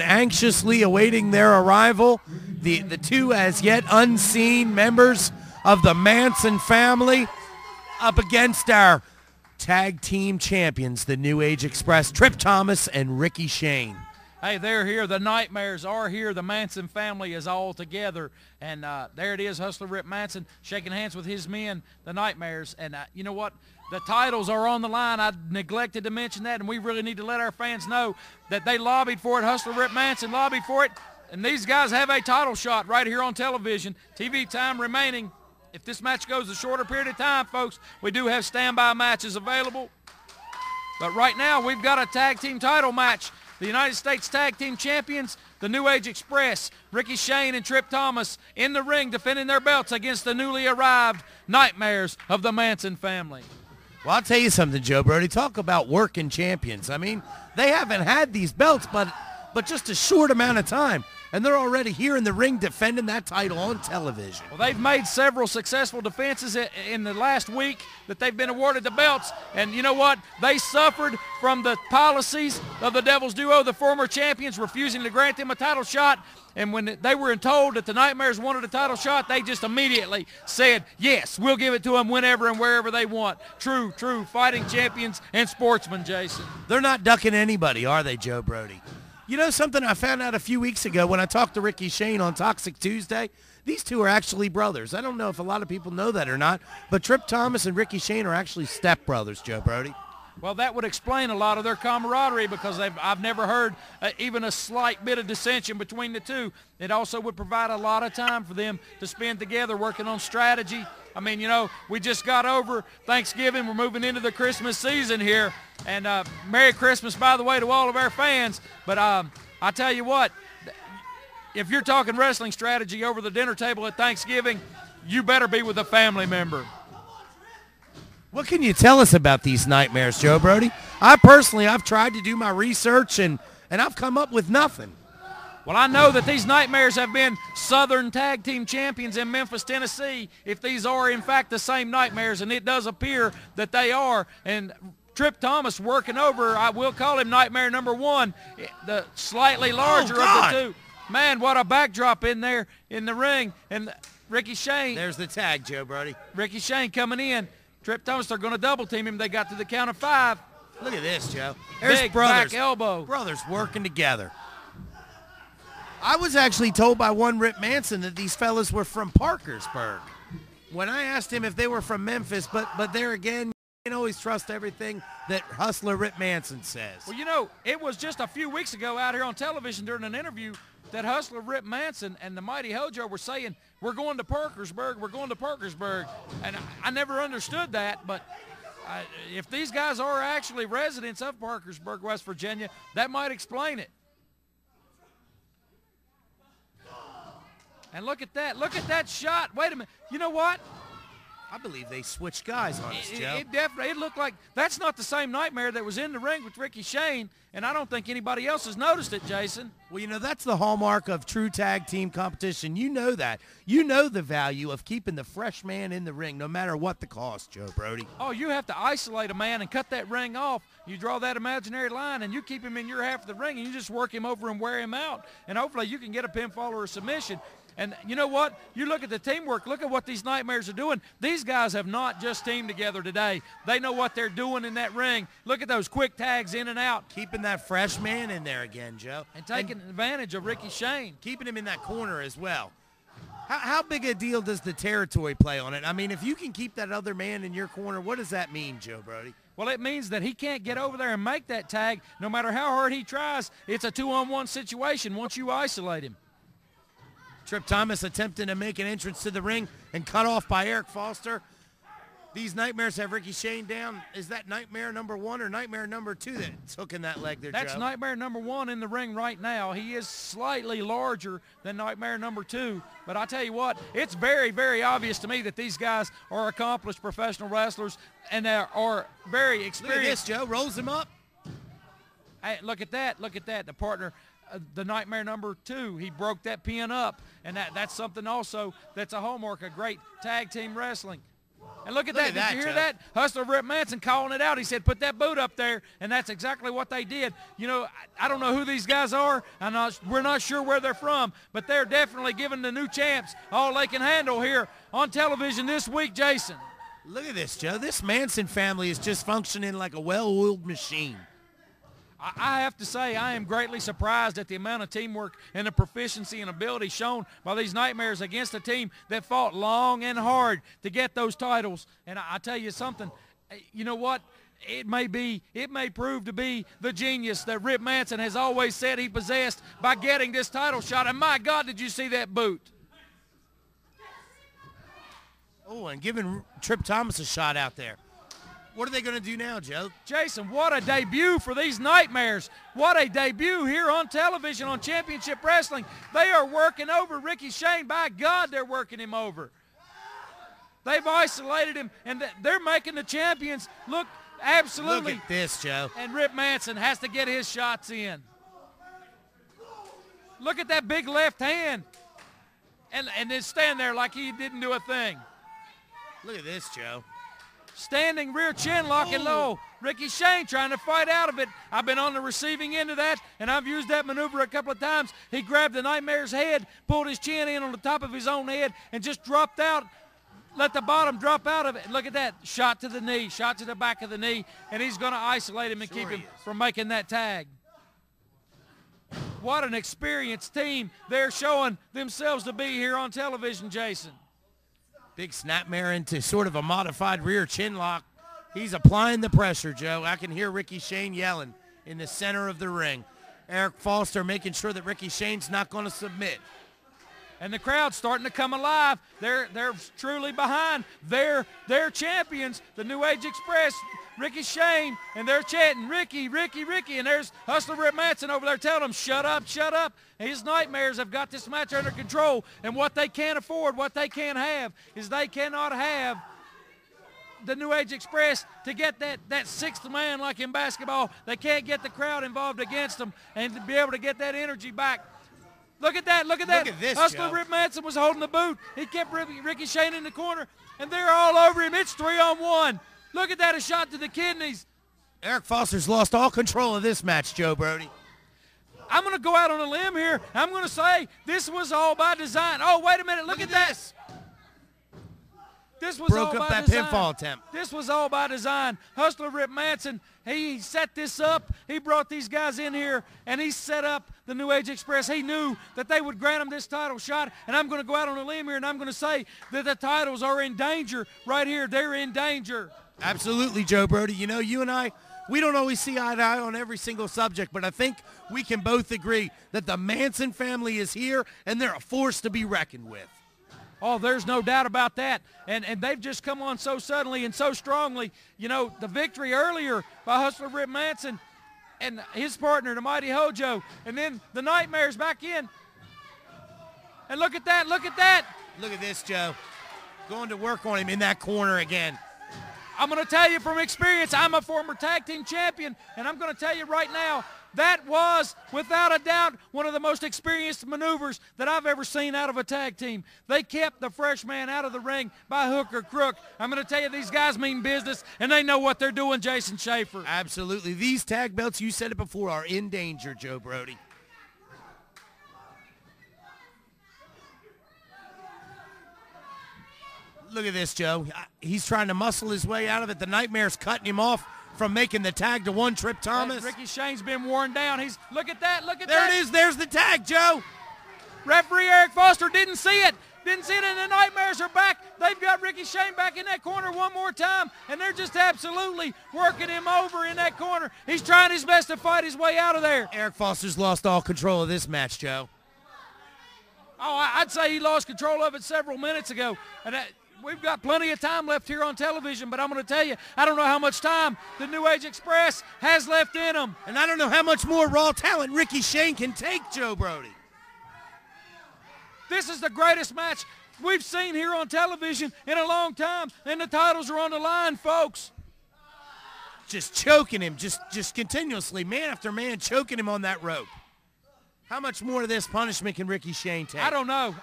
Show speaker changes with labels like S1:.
S1: Anxiously awaiting their arrival, the two as yet unseen members of the Manson family up against our tag team champions, the New Age Express, Tripp Thomas and Ricky Shane.
S2: Hey, they're here. The Nightmares are here. The Manson family is all together. And there it is, Hustler Rip Manson shaking hands with his men, the Nightmares. And you know what? The titles are on the line. I neglected to mention that, and we really need to let our fans know that they lobbied for it. Hustler Rip Manson lobbied for it. And these guys have a title shot right here on television. TV time remaining. If this match goes a shorter period of time, folks, we do have standby matches available. But right now, we've got a tag team title match. The United States Tag Team Champions, the New Age Express, Ricky Shane and Tripp Thomas in the ring defending their belts against the newly arrived Nightmares of the Manson family.
S1: Well, I'll tell you something, Joe Brody. Talk about working champions. I mean, they haven't had these belts, but just a short amount of time. And they're already here in the ring defending that title on television.
S2: Well, they've made several successful defenses in the last week that they've been awarded the belts. And you know what? They suffered from the policies of the Devil's Duo, the former champions, refusing to grant them a title shot. And when they were told that the Nightmares wanted a title shot, they just immediately said, yes, we'll give it to them whenever and wherever they want. True fighting champions and sportsmen, Jason.
S1: They're not ducking anybody, are they, Joe Brody? You know something I found out a few weeks ago when I talked to Ricky Shane on Toxic Tuesday? These two are actually brothers. I don't know if a lot of people know that or not, but Tripp Thomas and Ricky Shane are actually stepbrothers, Joe Brody.
S2: Well, that would explain a lot of their camaraderie because I've never heard even a slight bit of dissension between the two. It also would provide a lot of time for them to spend together working on strategy. I mean, you know, we just got over Thanksgiving. We're moving into the Christmas season here. And Merry Christmas, by the way, to all of our fans. But I tell you what, if you're talking wrestling strategy over the dinner table at Thanksgiving, you better be with a family member.
S1: What can you tell us about these Nightmares, Joe Brody? I've tried to do my research, and I've come up with nothing.
S2: Well, I know that these Nightmares have been Southern Tag Team Champions in Memphis, Tennessee, if these are, in fact, the same Nightmares, and it does appear that they are. And Tripp Thomas working over, I will call him Nightmare number one, the slightly larger of the two. Man, what a backdrop in there in the ring. And Ricky Shane.
S1: There's the tag, Joe Brody.
S2: Ricky Shane coming in. Tripp Thomas, they're going to double team him. They got to the count of 5.
S1: Look at this, Joe. There's
S2: big
S1: brothers.
S2: back elbow.
S1: Brothers working together. I was actually told by one Rip Manson that these fellas were from Parkersburg. When I asked him if they were from Memphis, but there again, you can always trust everything that Hustler Rip Manson says.
S2: Well, you know, it was just a few weeks ago out here on television during an interview that Hustler Rip Manson and the Mighty Hojo were saying, we're going to Parkersburg, we're going to Parkersburg. And I never understood that, but if these guys are actually residents of Parkersburg, West Virginia, that might explain it. And look at that shot. Wait a minute. You know what?
S1: I believe they switched guys on us, Joe.
S2: It looked like that's not the same Nightmare that was in the ring with Ricky Shane, and I don't think anybody else has noticed it, Jason.
S1: Well, you know, that's the hallmark of true tag team competition. You know that. You know the value of keeping the fresh man in the ring, no matter what the cost, Joe Brody.
S2: Oh, you have to isolate a man and cut that ring off. You draw that imaginary line, and you keep him in your half of the ring, and you just work him over and wear him out, and hopefully you can get a pinfall or a submission. And you know what? You look at the teamwork. Look at what these Nightmares are doing. These guys have not just teamed together today. They know what they're doing in that ring. Look at those quick tags in and out.
S1: Keeping that fresh man in there again, Joe.
S2: And taking advantage of Ricky Shane.
S1: Keeping him in that corner as well. How big a deal does the territory play on it? I mean, if you can keep that other man in your corner, what does that mean, Joe Brody?
S2: Well, it means that he can't get over there and make that tag. No matter how hard he tries, it's a 2-on-1 situation once you isolate him.
S1: Tripp Thomas attempting to make an entrance to the ring and cut off by Eric Foster. These Nightmares have Ricky Shane down. Is that Nightmare number 1 or Nightmare number 2 that's hooking that leg there,
S2: That's
S1: Joe?
S2: Nightmare number 1 in the ring right now. He is slightly larger than Nightmare number 2. But I tell you what, it's very, very obvious to me that these guys are accomplished professional wrestlers and they are very experienced.
S1: Look at this, Joe. Rolls him up.
S2: Hey, look at that. Look at that. The partner, the Nightmare number 2, he broke that pin up. And that's something also that's a hallmark of great tag team wrestling. And look at
S1: Look
S2: that.
S1: at that,
S2: Did you hear
S1: Joe.
S2: that? Hustler Rip Manson calling it out. He said, put that boot up there, and that's exactly what they did. You know, I don't know who these guys are. We're not sure where they're from, but they're definitely giving the new champs all they can handle here on television this week, Jason.
S1: Look at this, Joe. This Manson family is just functioning like a well-oiled machine.
S2: I have to say I am greatly surprised at the amount of teamwork and the proficiency and ability shown by these Nightmares against a team that fought long and hard to get those titles. And I tell you something, you know what? It may prove to be the genius that Rip Manson has always said he possessed by getting this title shot. And my God, did you see that boot?
S1: Oh, and giving Tripp Thomas a shot out there. What are they going to do now, Joe?
S2: Jason, what a debut for these Nightmares. What a debut here on television on Championship Wrestling. They are working over Ricky Shane. By God, they're working him over. They've isolated him, and they're making the champions look absolutely.
S1: Look at this, Joe.
S2: And Rip Manson has to get his shots in. Look at that big left hand. And then stand there like he didn't do a thing.
S1: Look at this, Joe.
S2: Standing rear chin lock and low. Ricky Shane trying to fight out of it. I've been on the receiving end of that, and I've used that maneuver a couple of times. He grabbed the Nightmare's head, pulled his chin in on the top of his own head, and just dropped out, let the bottom drop out of it. Look at that. Shot to the knee, shot to the back of the knee, and he's going to isolate him and keep him from making that tag. What an experienced team they're showing themselves to be here on television, Jason.
S1: Big snapmare into sort of a modified rear chin lock. He's applying the pressure, Joe. I can hear Ricky Shane yelling in the center of the ring. Eric Foster making sure that Ricky Shane's not going to submit.
S2: And the crowd's starting to come alive. They're truly behind their champions, the New Age Express, Ricky Shane, and they're chanting, Ricky, Ricky, Ricky. And there's Hustler Rip Manson over there telling them, shut up, shut up. And his Nightmares have got this match under control. And what they can't afford, what they can't have, is they cannot have the New Age Express to get that sixth man like in basketball. They can't get the crowd involved against them and to be able to get that energy back. Look at that, look at that.
S1: Look at this,
S2: Hustler
S1: Joe.
S2: Rip Manson was holding the boot. He kept Ricky Shane in the corner, and they're all over him. It's 3-on-1. Look at that, a shot to the kidneys.
S1: Eric Foster's lost all control of this match, Joe Brody.
S2: I'm going to go out on a limb here. I'm going to say this was all by design. Oh, wait a minute. Look at this. This was
S1: Broke
S2: all
S1: up
S2: by
S1: that
S2: design.
S1: pinfall attempt.
S2: This was all by design. Hustler Rip Manson, he set this up. He brought these guys in here, and he set up the New Age Express. He knew that they would grant him this title shot, and I'm going to go out on a limb here, and I'm going to say that the titles are in danger right here. They're in danger.
S1: Absolutely, Joe Brody. You know, you and I, we don't always see eye to eye on every single subject, but I think we can both agree that the Manson family is here, and they're a force to be reckoned with.
S2: Oh, there's no doubt about that. And they've just come on so suddenly and so strongly. You know, the victory earlier by Hustler Rip Manson and his partner, the Mighty Hojo, and then the Nightmares back in. And look at that, look at that.
S1: Look at this, Joe. Going to work on him in that corner again.
S2: I'm going to tell you from experience, I'm a former tag team champion, and I'm going to tell you right now, that was, without a doubt, one of the most experienced maneuvers that I've ever seen out of a tag team. They kept the fresh man out of the ring by hook or crook. I'm going to tell you, these guys mean business, and they know what they're doing, Jason Schaefer.
S1: Absolutely. These tag belts, you said it before, are in danger, Joe Brody. Look at this, Joe. He's trying to muscle his way out of it. The Nightmare's cutting him off from making the tag to one Tripp Thomas.
S2: Ricky Shane's been worn down. Look at that, look at
S1: There
S2: that.
S1: it is. There's the tag, Joe.
S2: Referee Eric Foster didn't see it. Didn't see it, and the Nightmares are back. They've got Ricky Shane back in that corner one more time, and they're just absolutely working him over in that corner. He's trying his best to fight his way out of there.
S1: Eric Foster's lost all control of this match, Joe.
S2: Oh, I'd say he lost control of it several minutes ago. And we've got plenty of time left here on television, but I'm going to tell you, I don't know how much time the New Age Express has left in them.
S1: And I don't know how much more raw talent Ricky Shane can take, Joe Brody.
S2: This is the greatest match we've seen here on television in a long time, and the titles are on the line, folks.
S1: Just choking him, just continuously, man after man, choking him on that rope. How much more of this punishment can Ricky Shane take?
S2: I don't know.